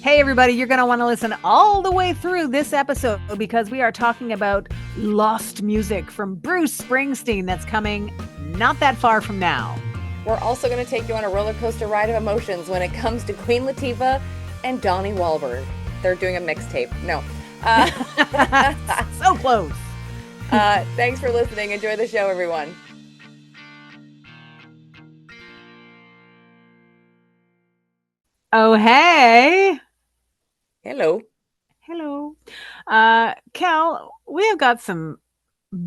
Hey, everybody, you're going to want to listen all the way through this episode because we are talking about lost music from Bruce Springsteen that's coming not that far from now. We're also going to take you on a roller coaster ride of emotions when it comes to Queen Latifah and Donnie Wahlberg. They're doing a mixtape. No. So close. Thanks for listening. Enjoy the show, everyone. Oh, hey. Hello. Hello. Cal, we have got some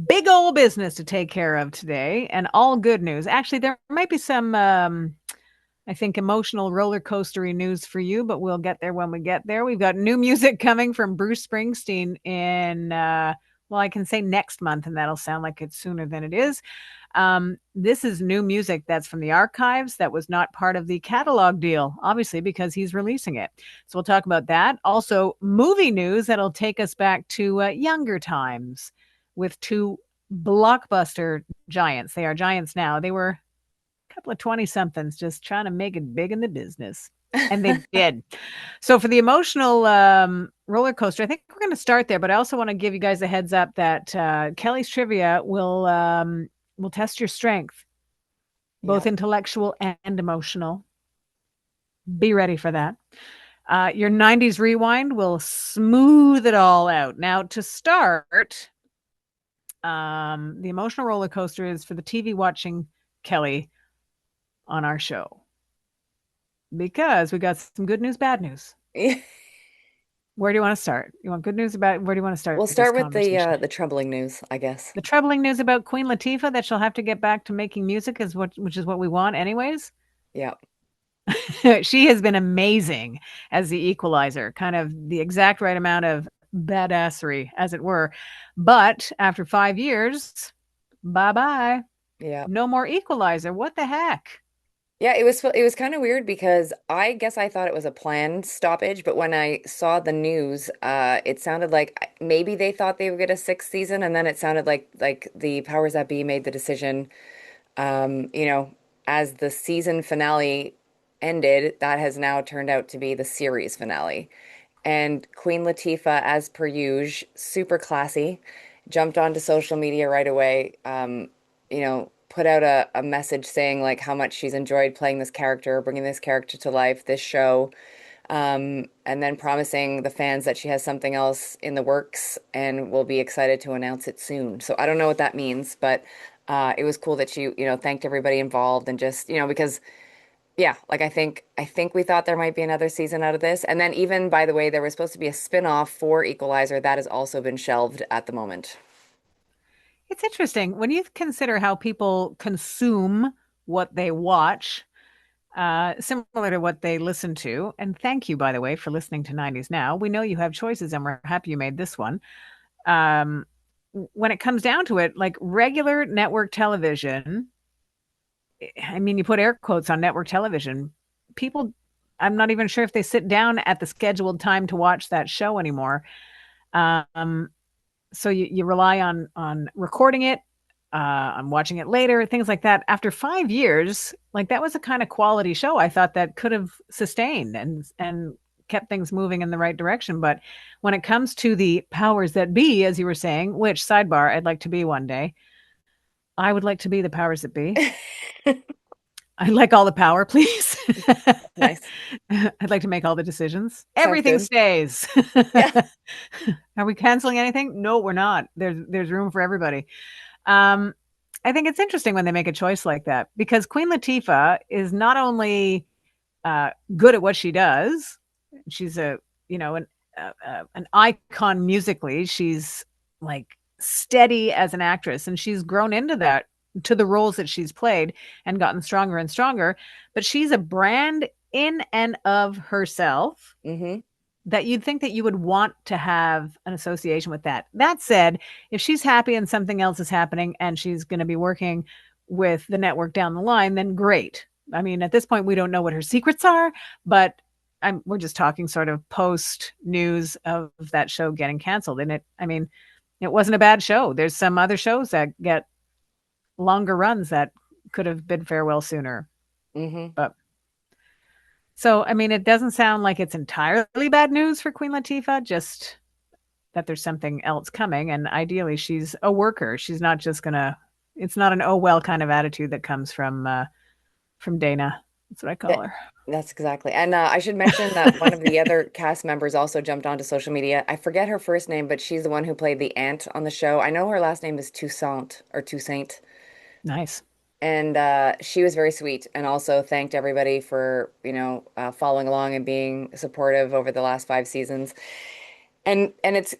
big old business to take care of today and all good news. Actually, there might be some, I think, emotional roller coastery news for you, but we'll get there when we get there. We've got new music coming from Bruce Springsteen in, well, I can say next month, and that'll sound like it's sooner than it is. This is new music that's from the archives that was not part of the catalog deal, obviously, because he's releasing it. So we'll talk about that. Also, movie news that'll take us back to younger times with two blockbuster giants. They are giants now. They were a couple of 20 somethings just trying to make it big in the business. And they did. So for the emotional roller coaster, I think we're going to start there. But I also want to give you guys a heads up that Kelly's trivia will test your strength, both intellectual and emotional. Be ready for that. Your 90s rewind will smooth it all out. Now, to start, the emotional roller coaster is for the TV watching Kelly on our show because we got some good news, bad news. Where do you want to start? You want good news about where do you want to start? We'll this start with conversation? the troubling news, I guess. The troubling news about Queen Latifah that she'll have to get back to making music which is what we want anyways. Yeah. She has been amazing as the equalizer, kind of the exact right amount of badassery, as it were. But after 5 years, bye-bye. Yeah. No more equalizer. What the heck? Yeah, it was kind of weird because I guess I thought it was a planned stoppage, but when I saw the news, it sounded like maybe they thought they would get a sixth season, and then it sounded like the powers that be made the decision, you know, as the season finale ended, that has now turned out to be the series finale. And Queen Latifah, as per usual, super classy, jumped onto social media right away. Put out a message saying like how much she's enjoyed playing this character, bringing this character to life, this show, and then promising the fans that she has something else in the works and will be excited to announce it soon. So I don't know what that means, but it was cool that she thanked everybody involved and just, because yeah, like I think we thought there might be another season out of this. And then even by the way, there was supposed to be a spin-off for Equalizer that has also been shelved at the moment. It's interesting when you consider how people consume what they watch, similar to what they listen to. And thank you, by the way, for listening to 90s Now. We know you have choices, and we're happy you made this one. Um, when it comes down to it, like regular network television, I mean, you put air quotes on network television, people, I'm not even sure if they sit down at the scheduled time to watch that show anymore. Um, so you rely on recording it, on watching it later, things like that. After 5 years, like that was a kind of quality show I thought that could have sustained and kept things moving in the right direction. But when it comes to the powers that be, as you were saying, which sidebar I'd like to be one day, I would like to be the powers that be. I'd like all the power, please. Nice. I'd like to make all the decisions. Sounds Everything good. stays. Yeah. Are we canceling anything? No, we're not. There's room for everybody. Um, I think it's interesting when they make a choice like that because Queen Latifah is not only good at what she does, she's an icon musically. She's like steady as an actress, and she's grown into that to the roles that she's played and gotten stronger and stronger. But she's a brand in and of herself Mm-hmm. that you'd think that you would want to have an association with that. That said, if she's happy and something else is happening and she's going to be working with the network down the line, then great. I mean, at this point, we don't know what her secrets are, but we're just talking sort of post news of that show getting canceled. And it wasn't a bad show. There's some other shows that get longer runs that could have been farewell sooner. Mm-hmm. But So, I mean, it doesn't sound like it's entirely bad news for Queen Latifah, just that there's something else coming. And ideally, she's a worker. She's not just gonna, it's not an oh well kind of attitude that comes from Dana. That's what I Yeah, call her. that's exactly. And I should mention that one of the other cast members also jumped onto social media. I forget her first name, but she's the one who played the aunt on the show. I know her last name is Toussaint or Toussaint. Nice. And she was very sweet and also thanked everybody for, following along and being supportive over the last 5 seasons. And it's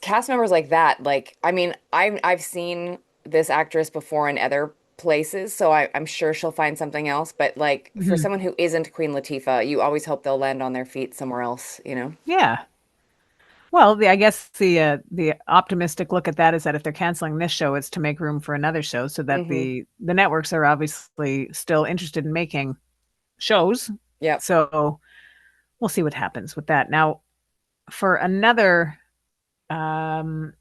cast members like that. Like, I mean, I've seen this actress before in other places, so I'm sure she'll find something else. But like for Mhm. someone who isn't Queen Latifah, you always hope they'll land on their feet somewhere else, you know? Yeah. Well, I guess the optimistic look at that is that if they're canceling this show, it's to make room for another show, so that Hmm. the networks are obviously still interested in making shows. Yep. So we'll see what happens with that. Now, for um,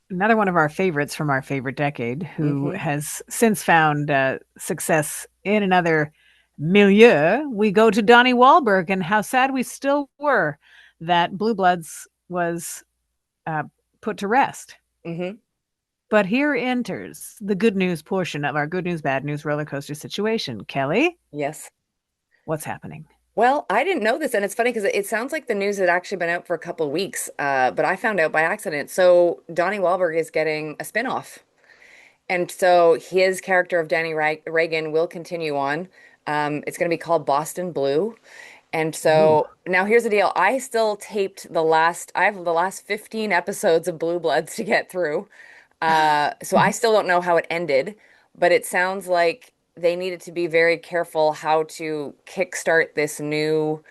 another one of our favorites from our favorite decade, who Hmm. has since found success in another milieu, we go to Donnie Wahlberg, and how sad we still were that Blue Bloods was uh, put to rest. Hmm. But here enters the good news portion of our good news, bad news roller coaster situation. Kelly, Yes. what's happening? Well, I didn't know this, and it's funny because it sounds like the news had actually been out for a couple of weeks, but I found out by accident. So Donnie Wahlberg is getting a spinoff. And so his character of Danny Reagan will continue on. It's going to be called Boston Blue. And Ooh. so now here's the deal. I have the last 15 episodes of Blue Bloods to get through. So I still don't know how it ended, but it sounds like they needed to be very careful how to kickstart this new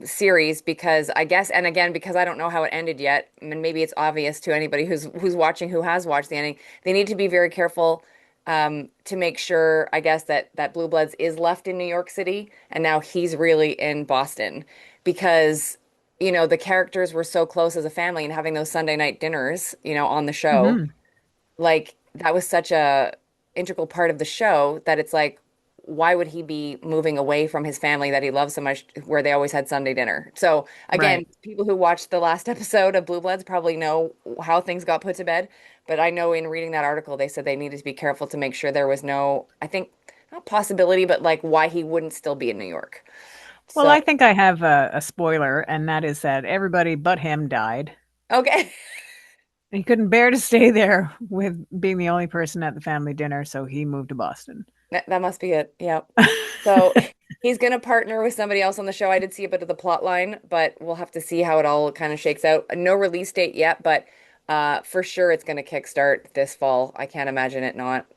series because I guess, and again, because I don't know how it ended yet, and maybe it's obvious to anybody who's watching who has watched the ending, they need to be very careful to make sure, I guess, that Blue Bloods is left in New York City and now he's really in Boston because, the characters were so close as a family and having those Sunday night dinners, on the show Hmm. like that was such a integral part of the show that it's like why would he be moving away from his family that he loves so much where they always had Sunday dinner. So again, Right. people who watched the last episode of Blue Bloods probably know how things got put to bed, but I know in reading that article they said they needed to be careful to make sure there was no, I think, not possibility but like why he wouldn't still be in New York. Well, So I think I have a spoiler, and that is that everybody but him died. okay. He couldn't bear to stay there with being the only person at the family dinner, so he moved to Boston. That must be it. Yeah. So he's going to partner with somebody else on the show. I did see a bit of the plot line, but we'll have to see how it all kind of shakes out. No release date yet, but for sure it's going to kickstart this fall. I can't imagine it not.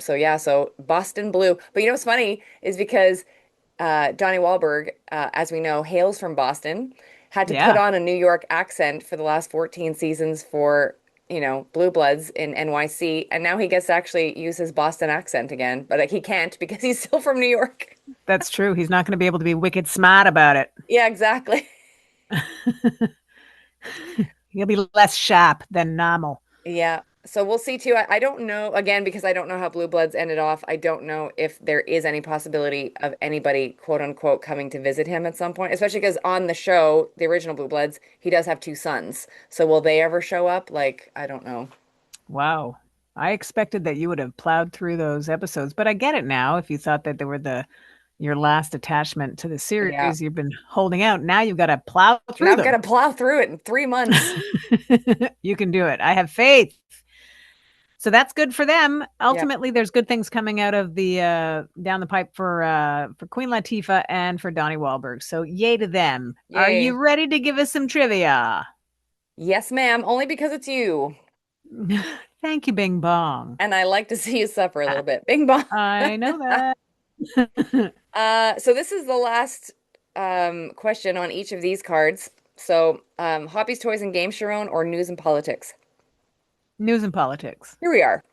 So yeah, so Boston Blue. But you know what's funny is because Donnie Wahlberg, as we know, hails from Boston, had to put Yeah, on a New York accent for the last 14 seasons for, Blue Bloods in NYC, and now he gets to actually use his Boston accent again, but like, he can't because he's still from New York. that's true. He's not going to be able to be wicked smart about it. Yeah, exactly. He'll be less sharp than normal. Yeah. So we'll see too. I don't know, again, because I don't know how Blue Bloods ended off. I don't know if there is any possibility of anybody, quote unquote, coming to visit him at some point, especially because on the show, the original Blue Bloods, he does have two sons. So will they ever show up? Like, I don't know. Wow. I expected that you would have plowed through those episodes, but I get it now. If you thought that they were the your last attachment to the Yeah. series you've been holding out, now you've got to plow Now through I've got them. to plow through it in 3 months. You can do it. I have faith. So that's good for them. Yeah. Ultimately, there's good things coming out of the down the pipe for Queen Latifah and for Donnie Wahlberg. So yay to them. Are Yay. you ready to give us some trivia? Yes, ma'am. Only because it's you. Thank you, Bing Bong. And I like to see you suffer a I little bit. Bing bong. I know that. So this is the last question on each of these cards. So, hobbies, toys, and games, Sharon, or news and politics? News and politics. Here we are.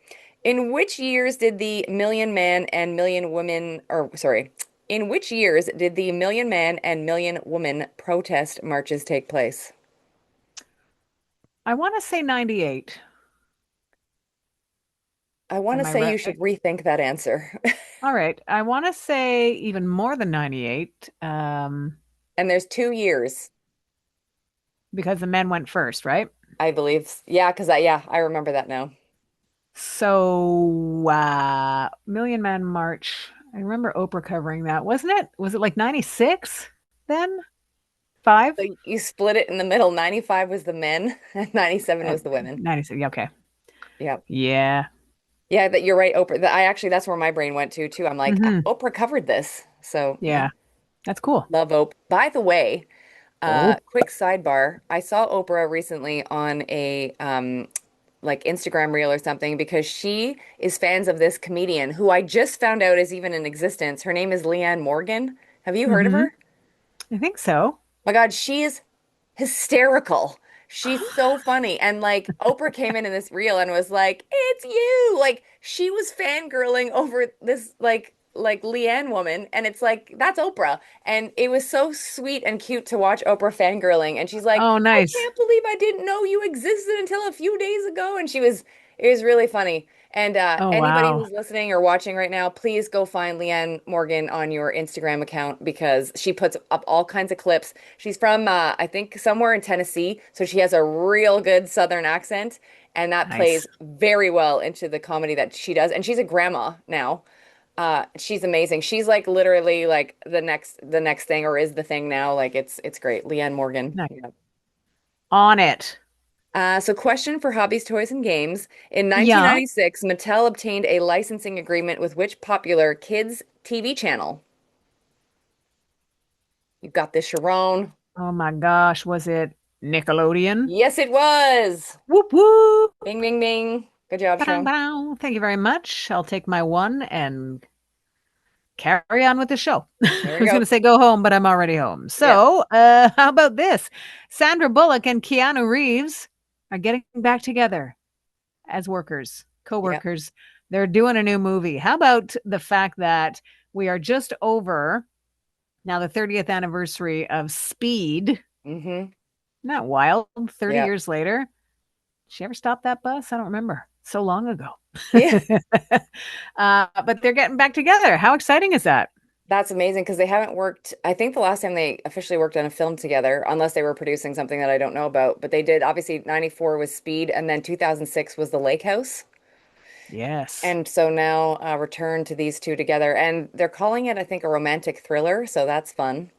In which years did the Million Man and Million Women, or sorry, in which years did the Million Man and Million Woman protest marches take place? I want to say 98. I want to Am I say you should right? rethink that answer. All right. I want to say even more than 98, And there's 2 years, because the men went first, right? I believe. Yeah, because I remember that now. So, Million Man March. I remember Oprah covering that, wasn't it? Was it like 96 then? Five? So you split it in the middle. 95 was the men, and 97 was And the women. 96. Yeah, okay. Yeah. Yeah. Yeah, that you're right, Oprah. I actually that's where my brain went to too. I'm like, Hmm. Oprah covered this. So yeah, Yeah. That's cool. love Oprah. By the way, Oh. quick sidebar. I saw Oprah recently on a like Instagram reel or something because she is fans of this comedian who I just found out is even in existence. Her name is Leanne Morgan. Have you heard of Hmm. her? I think so. My God, she is hysterical. She's so funny. And like Oprah came in this reel and was like, "It's you." Like she was fangirling over this like Leanne woman and it's like that's Oprah. And it was so sweet and cute to watch Oprah fangirling and she's like, Oh, "I nice. can't believe I didn't know you existed until a few days ago." And it was really funny. And Oh, anybody wow. who's listening or watching right now, please go find Leanne Morgan on your Instagram account because she puts up all kinds of clips. She's from, I think, somewhere in Tennessee, so she has a real good Southern accent, and that Nice. plays very well into the comedy that she does. And she's a grandma now. She's amazing. She's like literally like the next thing, or is the thing now. Like it's great. Leanne Morgan. Nice. Yeah. On it. So question for Hobbies, Toys, and Games. In Yeah. 1996, Mattel obtained a licensing agreement with which popular kids TV channel? You got this, Sharon. Oh my gosh. Was it Nickelodeon? Yes, it was. Whoop whoop. Bing, bing, bing. Good job, Ba-dang, Sharon. ba-dang. Thank you very much. I'll take my one and carry on with the show. I There we was going go. to say go home, but I'm already home. Yep, So, how about this? Sandra Bullock and Keanu Reeves are getting back together as workers, yep. co-workers. They're doing a new movie. How about the fact that we are just over now the 30th anniversary of Speed? Mm-hmm. Not wild. 30 Yep. years later. Did she ever stop that bus? I don't remember. So long ago. Yeah. But they're getting back together. How exciting is that? That's amazing because they haven't worked. I think the last time they officially worked on a film together, unless they were producing something that I don't know about, but they did. Obviously, 94 was Speed, and then 2006 was The Lake House. Yes. And so now return to these two together. And they're calling it, I think, a romantic thriller. So that's fun.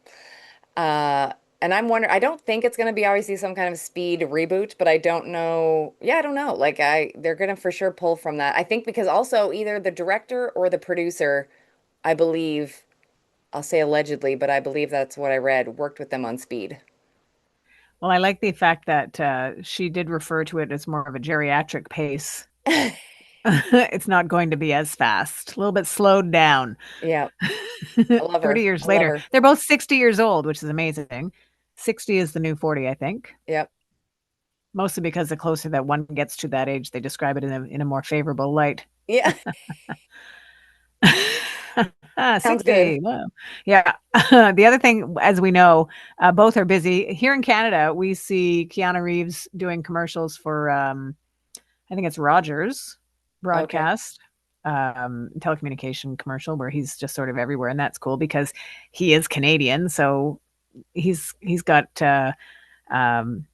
Uh, and I'm wondering, I don't think it's going to be obviously some kind of Speed reboot, but I don't know. Yeah, I don't know. They're going to for sure pull from that. I think because also either the director or the producer, I believe, I'll say allegedly, but I believe that's what I read, worked with them on Speed. Well, I like the fact that she did refer to it as more of a geriatric pace. It's not going to be as fast, a little bit slowed down. Yeah, I love 30 her. years I love later. her. They're both 60 years old, which is amazing. 60 is the new 40, I think. Yep. Mostly because the closer that one gets to that age, they describe it in a more favorable light. Yeah. Sounds good. 60. Wow. Yeah. The other thing, as we know, both are busy. Here in Canada, we see Keanu Reeves doing commercials for, I think it's Rogers Okay. broadcast, telecommunication commercial where he's just sort of everywhere. And that's cool because he is Canadian. So he's got um,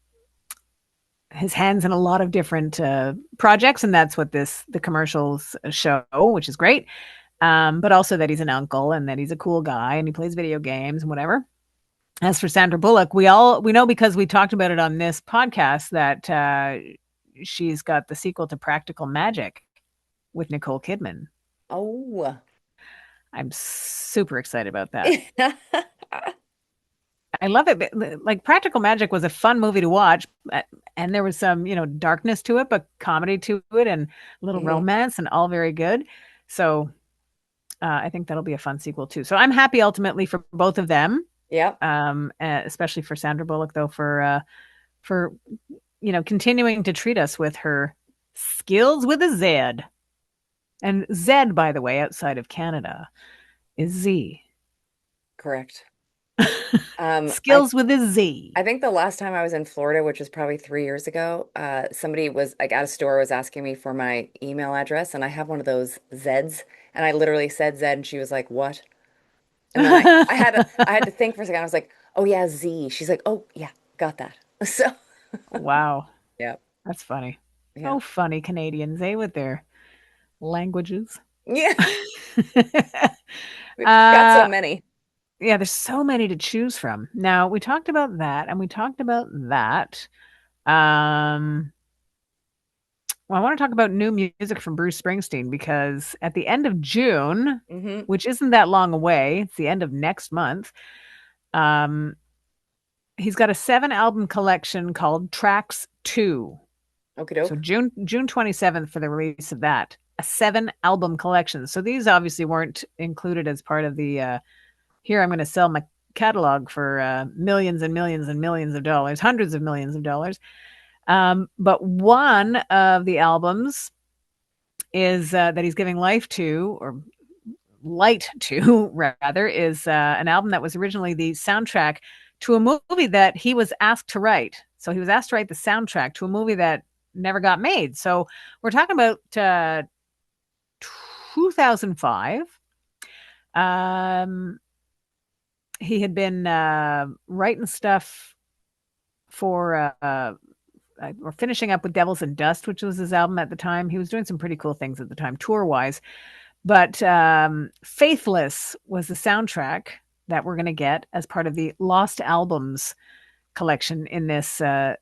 his hands in a lot of different projects. And that's what the commercials show, which is great. But also that he's an uncle and that he's a cool guy and he plays video games and whatever. As for Sandra Bullock, we know because we talked about it on this podcast that she's got the sequel to Practical Magic with Nicole Kidman. Oh. I'm super excited about that. I love it. Like Practical Magic was a fun movie to watch, and there was some, darkness to it, but comedy to it, and a little Hmm. romance, and all very good. So I think that'll be a fun sequel too. So I'm happy ultimately for both of them, Yep. especially for Sandra Bullock though for continuing to treat us with her skills with a Z. And Z, by the way, outside of Canada is Z. Correct. Um, I Skills with a Z. I think the last time I was in Florida, which was probably 3 years ago, somebody was like at a store was asking me for my email address, and I have one of those Zeds, and I literally said Z, and she was like, "What?" And then I had to think for a second. I was like, "Oh yeah, Z." She's like, "Oh yeah, got that." So Wow, yeah, that's funny. yeah, Oh, funny Canadians, eh, with their languages. yeah. We've got so uh, many. yeah, there's so many to choose from. Now, we talked about that and we talked about that. Um, well, I want to talk about new music from Bruce Springsteen because at the end of June, Mm-hmm. which isn't that long away, it's the end of next month. Um, he's got a 7 album collection called Tracks 2. Okie So doke. June 27th for the release of that. A 7 album collection. So these obviously weren't included as part of the here I'm going to sell my catalog for millions and millions and millions of dollars, hundreds of millions of dollars. But one of the albums is that he's giving life to, or light to, rather, is an album that was originally the soundtrack to a movie that he was asked to write. So he was asked to write the soundtrack to a movie that never got made. So we're talking about 2005. Um, he had been writing stuff for or finishing up with Devils and Dust, which was his album at the time. He was doing some pretty cool things at the time, tour wise. But Faithless was the soundtrack that we're going to get as part of the Lost Albums collection in this 7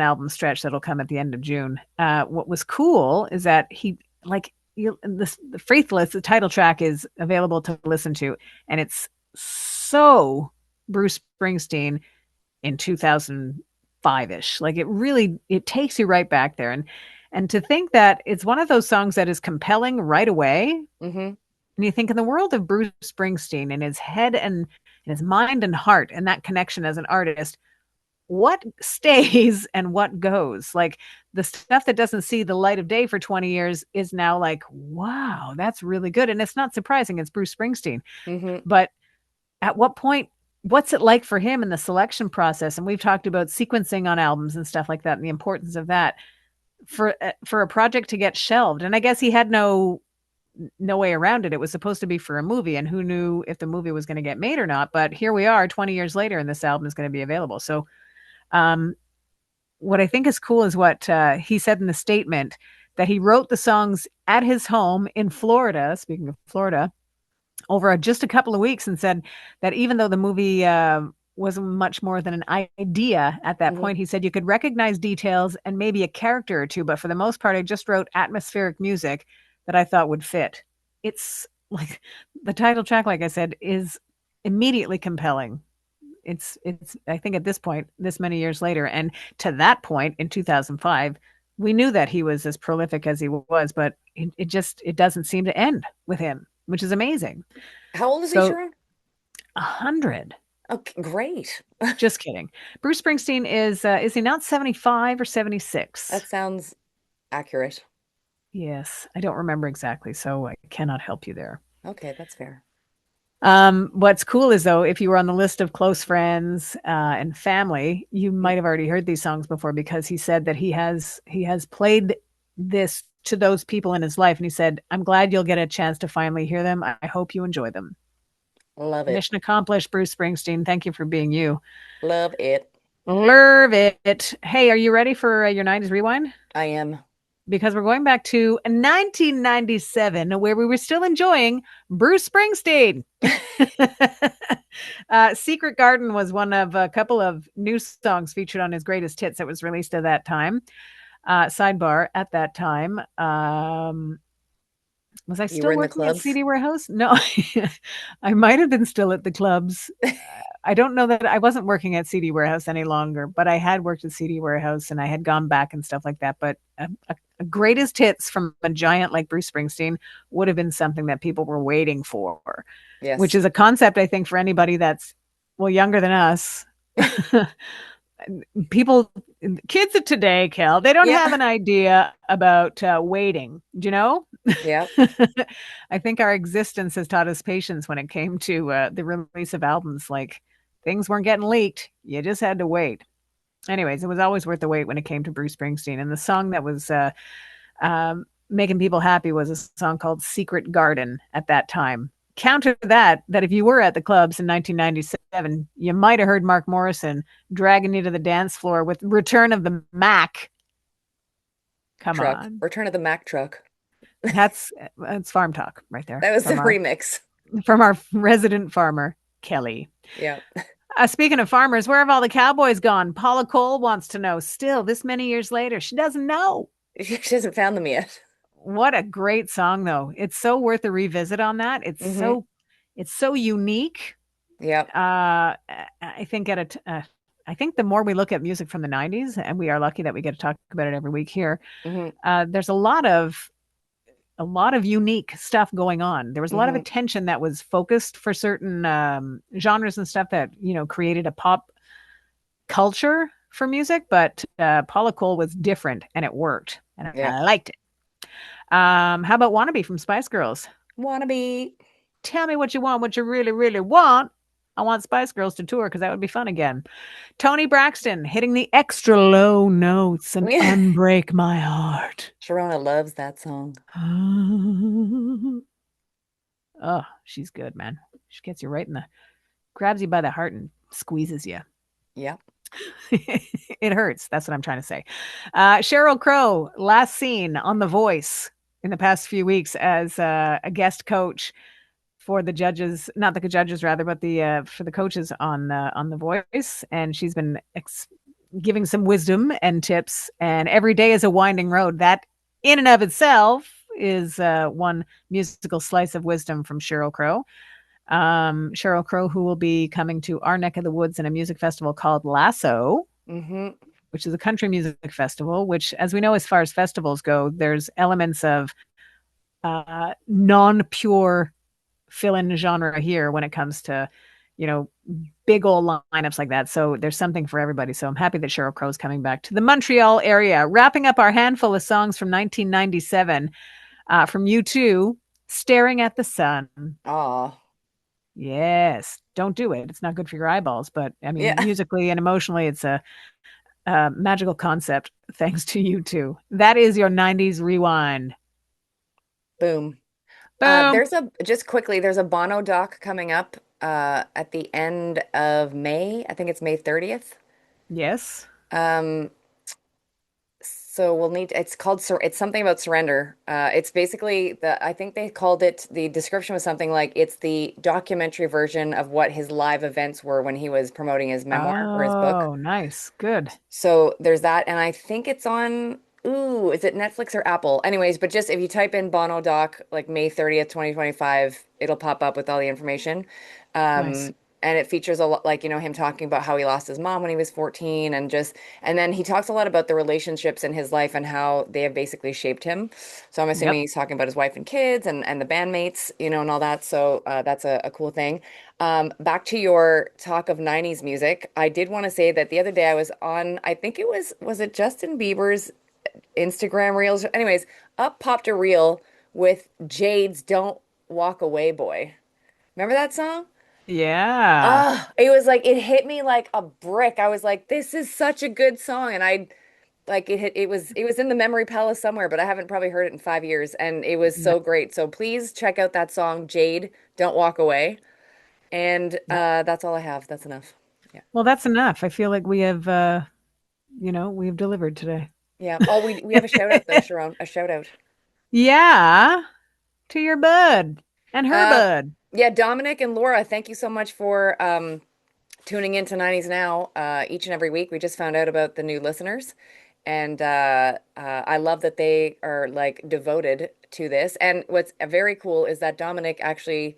album stretch that'll come at the end of June. What was cool is that he, like, the Faithless, the title track is available to listen to, and it's so Bruce Springsteen in 2005ish. Like, it takes you right back there. And to think that it's one of those songs that is compelling right away. Mm-hmm. And you think, in the world of Bruce Springsteen and his head and his mind and heart and that connection as an artist, what stays and what goes? Like, the stuff that doesn't see the light of day for 20 years is now like, wow, that's really good. And it's not surprising, it's Bruce Springsteen. Mm-hmm. But at what point, what's it like for him in the selection process? And we've talked about sequencing on albums and stuff like that and the importance of that for a project to get shelved. And I guess he had no way around it. It was supposed to be for a movie, and who knew if the movie was going to get made or not. But here we are 20 years later, and this album is going to be available. So um, what I think is cool is what he said in the statement, that he wrote the songs at his home in Florida, speaking of Florida, over just a couple of weeks, and said that even though the movie was much more than an idea at that Mm-hmm. point, he said you could recognize details and maybe a character or two, but for the most part, I just wrote atmospheric music that I thought would fit. It's like the title track, like I said, is immediately compelling. It's I think at this point, this many years later, and to that point in 2005, we knew that he was as prolific as he was, but it doesn't seem to end with him, which is amazing. How old is he, So Sharon? 100. Okay, great. Just kidding. Bruce Springsteen is he not 75 or 76? That sounds accurate. Yes, I don't remember exactly, so I cannot help you there. Okay, that's fair. What's cool is, though, if you were on the list of close friends and family, you might have already heard these songs before, because he said that he has played this to those people in his life, and he said, "I'm glad you'll get a chance to finally hear them. I hope you enjoy them." Love it. Mission accomplished, Bruce Springsteen. Thank you for being you. Love it. Love it. Hey, are you ready for your 90s rewind? I am. Because we're going back to 1997, where we were still enjoying Bruce Springsteen. Secret Garden was one of a couple of new songs featured on his greatest hits that was released at that time. Sidebar, at that time, was I You were still in the working at clubs. CD Warehouse? No, I might have been still at the clubs. I don't know that I wasn't working at CD Warehouse any longer, but I had worked at CD Warehouse and I had gone back and stuff like that. But a greatest hits from a giant like Bruce Springsteen would have been something that people were waiting for, which Yes. is a concept I think for anybody that's, well, younger than us. people, kids of today, Kel, they don't Yeah. have an idea about waiting. Do you know? Yeah. I think our existence has taught us patience when it came to the release of albums. Like things weren't getting leaked; you just had to wait. Anyways, it was always worth the wait when it came to Bruce Springsteen. And the song that was making people happy was a song called "Secret Garden" at that time. Counter that if you were at the clubs in 1997, you might have heard Mark Morrison dragging you to the dance floor with "Return of the Mac." Come Truck. on, Return of the Mack truck. that's farm talk right there That was the remix. from our resident farmer Kelly. Yeah. Speaking of farmers, where have all the cowboys gone? Paula Cole wants to know. Still, this many years later, she doesn't know. She hasn't found them yet. What a great song, though. It's so worth a revisit on that. Hmm. It's so unique. Yep. I think I think the more we look at music from the 90s, and we are lucky that we get to talk about it every week here, Hmm. there's a lot of unique stuff going on. There was a lot of Hmm. attention that was focused for certain genres and stuff that, created a pop culture for music, but Paula Cole was different and it worked. And Yeah. I liked it. How about Wannabe from Spice Girls? Wannabe. Tell me what you want, what you really, really want. I want Spice Girls to tour because that would be fun again. Tony Braxton hitting the extra low notes and Yeah. unbreak my heart. Sharona loves that song. Oh, she's good, man. She gets you right in the, grabs you by the heart and squeezes you. Yep. It hurts. That's what I'm trying to say. Cheryl Crow, last seen on The Voice in the past few weeks as a guest coach for the judges, not the judges rather, but the for the coaches on The Voice, and she's been giving some wisdom and tips. And every day is a winding road. That in and of itself is one musical slice of wisdom from Cheryl Crow. Cheryl Crow, who will be coming to our neck of the woods in a music festival called Lasso, Hmm. which is a country music festival, which, as we know, as far as festivals go, there's elements of non-pure fill-in genre here when it comes to, you know, big old lineups like that. So there's something for everybody. So I'm happy that Cheryl Crow's coming back to the Montreal area, wrapping up our handful of songs from 1997 from U2, Staring at the Sun. Aw. Yes, don't do it. It's not good for your eyeballs, but I mean, Yeah. musically and emotionally, it's a magical concept thanks to U2. That is your 90s rewind. Boom. Boom. There's a just quickly, there's a Bono doc coming up at the end of May. I think it's May 30th. Yes. Um, so we'll need it's called it's something about surrender. It's basically I think they called it the description was something like it's the documentary version of what his live events were when he was promoting his memoir or his book. Oh, nice. Good. So there's that, and I think it's on, ooh, is it Netflix or Apple? Anyways, but just if you type in Bono Doc, like May 30th, 2025, it'll pop up with all the information. Nice. And it features a lot, like, him talking about how he lost his mom when he was 14 and then he talks a lot about the relationships in his life and how they have basically shaped him. So I'm assuming Yep. he's talking about his wife and kids and the bandmates, and all that. So that's a cool thing. Back to your talk of 90s music, I did want to say that the other day I was on, I think was it Justin Bieber's Instagram Reels? Anyways, up popped a reel with Jade's Don't Walk Away Boy. Remember that song? Yeah. Ah, it was like, it hit me like a brick. I was like, this is such a good song. And I, like, it was in the memory palace somewhere, but I haven't probably heard it in 5 years. And it was No, so great. So please check out that song, Jade, Don't Walk Away. And no. that's all I have. That's enough. Yeah. Well, that's enough. I feel like we have, we've delivered today. Yeah. Oh, we have a shout out though, Sharon. A shout out. Yeah, to your bud and her Uh, bud. yeah, Dominic and Laura, thank you so much for tuning in to 90s Now each and every week. We just found out about the new listeners, and I love that they are like devoted to this. And what's very cool is that Dominic actually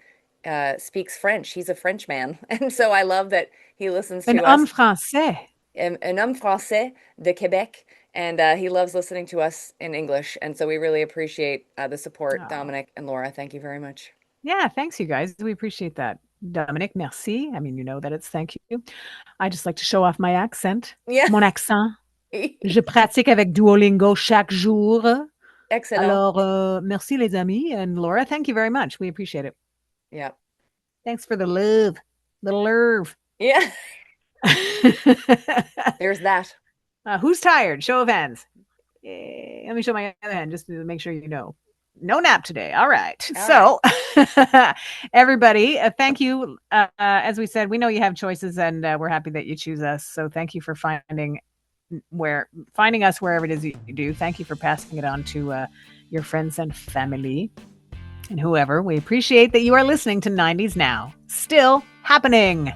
speaks French. He's a Frenchman, and so I love that he listens Un to homme us. français. Un homme français de Quebec, and he loves listening to us in English. And so we really appreciate the support, Oh. Dominic and Laura. Thank you very much. Yeah, thanks, you guys. We appreciate that. Dominic, merci. I mean, you know that it's thank you. I just like to show off my accent. Yeah. Mon accent. Je pratique avec Duolingo chaque jour. Excellent. Alors, merci les amis. And Laura, thank you very much. We appreciate it. Yeah. Thanks for the love. The love. Yeah. There's that. Who's tired? Show of hands. Let me show my other hand just to make sure you know. No nap today. All right. All right. So, everybody, thank you. As we said, we know you have choices, and we're happy that you choose us. So, thank you for finding us wherever it is you do. Thank you for passing it on to your friends and family and whoever. We appreciate that you are listening to 90s Now. Still happening.